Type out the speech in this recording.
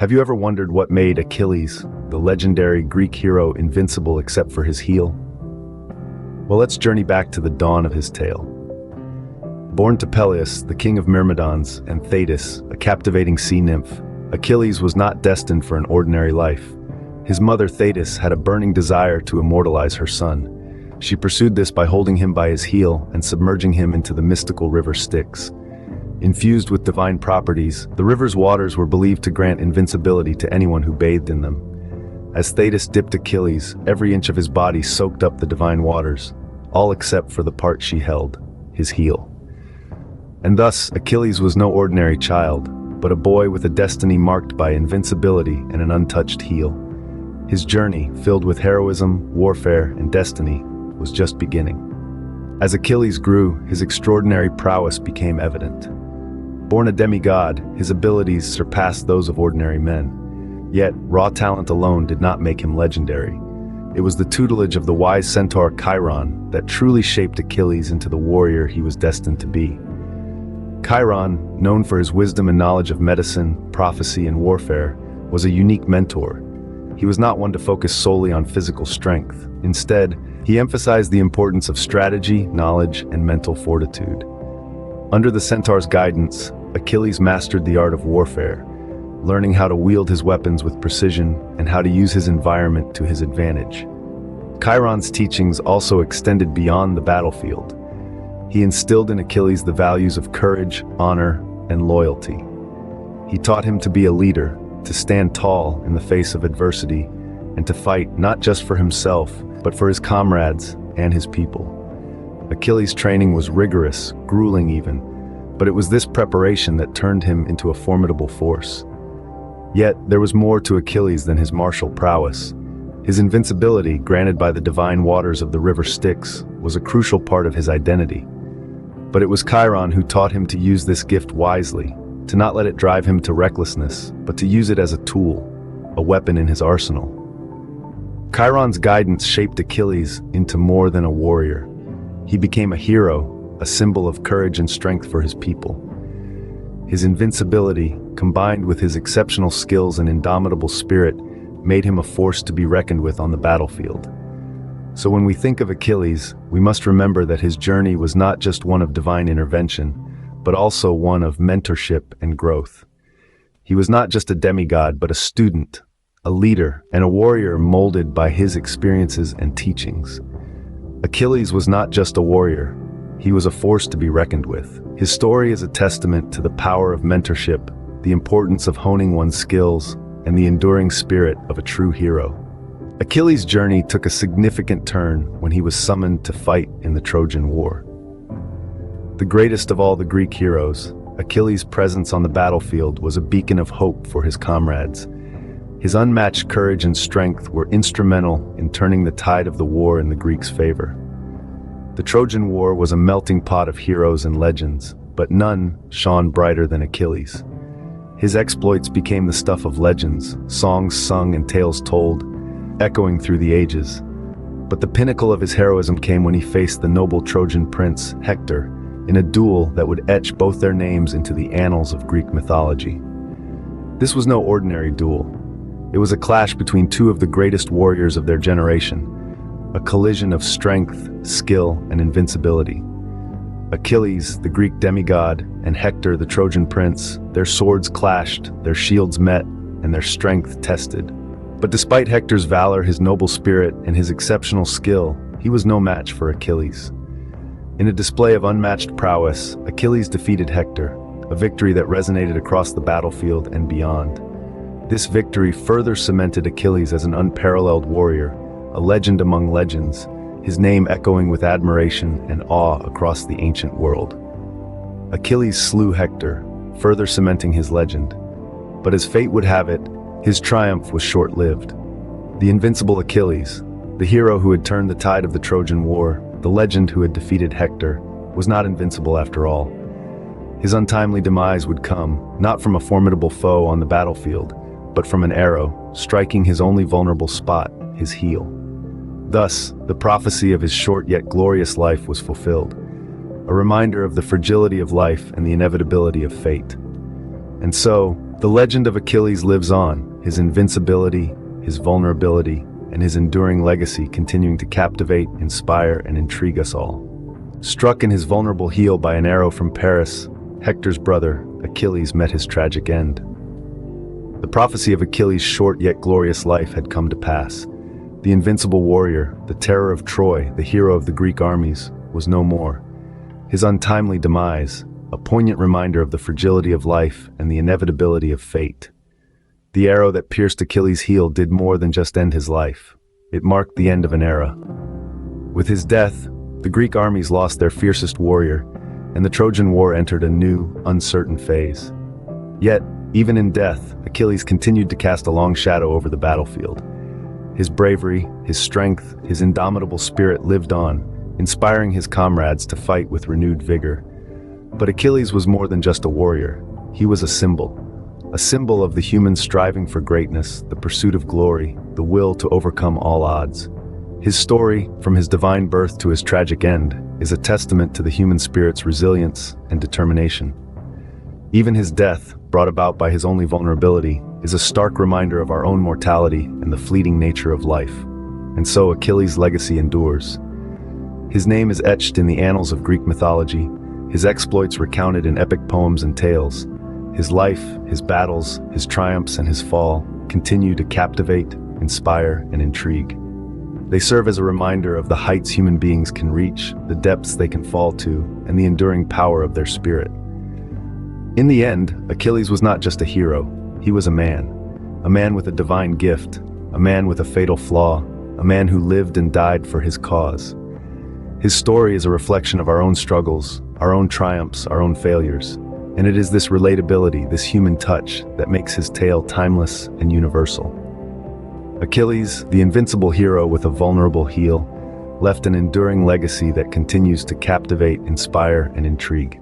Have you ever wondered what made Achilles, the legendary Greek hero, invincible except for his heel? Well, let's journey back to the dawn of his tale. Born to Peleus, the king of Myrmidons, and Thetis, a captivating sea nymph, Achilles was not destined for an ordinary life. His mother Thetis had a burning desire to immortalize her son. She pursued this by holding him by his heel and submerging him into the mystical river Styx. Infused with divine properties, the river's waters were believed to grant invincibility to anyone who bathed in them. As Thetis dipped Achilles, every inch of his body soaked up the divine waters, all except for the part she held, his heel. And thus, Achilles was no ordinary child, but a boy with a destiny marked by invincibility and an untouched heel. His journey, filled with heroism, warfare, and destiny, was just beginning. As Achilles grew, his extraordinary prowess became evident. Born a demigod, his abilities surpassed those of ordinary men. Yet, raw talent alone did not make him legendary. It was the tutelage of the wise centaur Chiron that truly shaped Achilles into the warrior he was destined to be. Chiron, known for his wisdom and knowledge of medicine, prophecy, and warfare, was a unique mentor. He was not one to focus solely on physical strength. Instead, he emphasized the importance of strategy, knowledge, and mental fortitude. Under the centaur's guidance, Achilles mastered the art of warfare, learning how to wield his weapons with precision and how to use his environment to his advantage. Chiron's teachings also extended beyond the battlefield. He instilled in Achilles the values of courage, honor, and loyalty. He taught him to be a leader, to stand tall in the face of adversity, and to fight not just for himself, but for his comrades and his people. Achilles' training was rigorous, grueling even, but it was this preparation that turned him into a formidable force. Yet, there was more to Achilles than his martial prowess. His invincibility, granted by the divine waters of the river Styx, was a crucial part of his identity. But it was Chiron who taught him to use this gift wisely, to not let it drive him to recklessness, but to use it as a tool, a weapon in his arsenal. Chiron's guidance shaped Achilles into more than a warrior. He became a hero, a symbol of courage and strength for his people. His invincibility, combined with his exceptional skills and indomitable spirit, made him a force to be reckoned with on the battlefield. So when we think of Achilles, we must remember that his journey was not just one of divine intervention, but also one of mentorship and growth. He was not just a demigod, but a student, a leader, and a warrior molded by his experiences and teachings. Achilles was not just a warrior. He was a force to be reckoned with. His story is a testament to the power of mentorship, the importance of honing one's skills, and the enduring spirit of a true hero. Achilles' journey took a significant turn when he was summoned to fight in the Trojan War. The greatest of all the Greek heroes, Achilles' presence on the battlefield was a beacon of hope for his comrades. His unmatched courage and strength were instrumental in turning the tide of the war in the Greeks' favor. The Trojan War was a melting pot of heroes and legends, but none shone brighter than Achilles. His exploits became the stuff of legends, songs sung and tales told, echoing through the ages. But the pinnacle of his heroism came when he faced the noble Trojan prince, Hector, in a duel that would etch both their names into the annals of Greek mythology. This was no ordinary duel. It was a clash between two of the greatest warriors of their generation, a collision of strength, skill, and invincibility. Achilles, the Greek demigod, and Hector, the Trojan prince, their swords clashed, their shields met, and their strength tested. But despite Hector's valor, his noble spirit, and his exceptional skill, he was no match for Achilles. In a display of unmatched prowess, Achilles defeated Hector, a victory that resonated across the battlefield and beyond. This victory further cemented Achilles as an unparalleled warrior, a legend among legends, his name echoing with admiration and awe across the ancient world. Achilles slew Hector, further cementing his legend. But as fate would have it, his triumph was short-lived. The invincible Achilles, the hero who had turned the tide of the Trojan War, the legend who had defeated Hector, was not invincible after all. His untimely demise would come, not from a formidable foe on the battlefield, but from an arrow, striking his only vulnerable spot, his heel. Thus, the prophecy of his short yet glorious life was fulfilled, a reminder of the fragility of life and the inevitability of fate. And so, The legend of Achilles lives on, his invincibility, his vulnerability, and his enduring legacy continuing to captivate, inspire, and intrigue us all. Struck in his vulnerable heel by an arrow from Paris, Hector's brother, Achilles, met his tragic end. The prophecy of Achilles' short yet glorious life had come to pass. The invincible warrior, the terror of Troy, the hero of the Greek armies, was no more. His untimely demise, a poignant reminder of the fragility of life and the inevitability of fate. The arrow that pierced Achilles' heel did more than just end his life. It marked the end of an era. With his death, the Greek armies lost their fiercest warrior, and the Trojan War entered a new, uncertain phase. Yet, even in death, Achilles continued to cast a long shadow over the battlefield. His bravery, his strength, his indomitable spirit lived on, inspiring his comrades to fight with renewed vigor. But Achilles was more than just a warrior. He was a symbol of the human striving for greatness, the pursuit of glory, the will to overcome all odds. His story, from his divine birth to his tragic end, is a testament to the human spirit's resilience and determination. Even his death, brought about by his only vulnerability, is a stark reminder of our own mortality and the fleeting nature of life. And so Achilles' legacy endures. His name is etched in the annals of Greek mythology, his exploits recounted in epic poems and tales. His life, his battles, his triumphs, and his fall continue to captivate, inspire, and intrigue. They serve as a reminder of the heights human beings can reach, the depths they can fall to, and the enduring power of their spirit. In the end, Achilles was not just a hero, he was a man with a divine gift, a man with a fatal flaw, a man who lived and died for his cause. His story is a reflection of our own struggles, our own triumphs, our own failures, and it is this relatability, this human touch, that makes his tale timeless and universal. Achilles, the invincible hero with a vulnerable heel, left an enduring legacy that continues to captivate, inspire, and intrigue.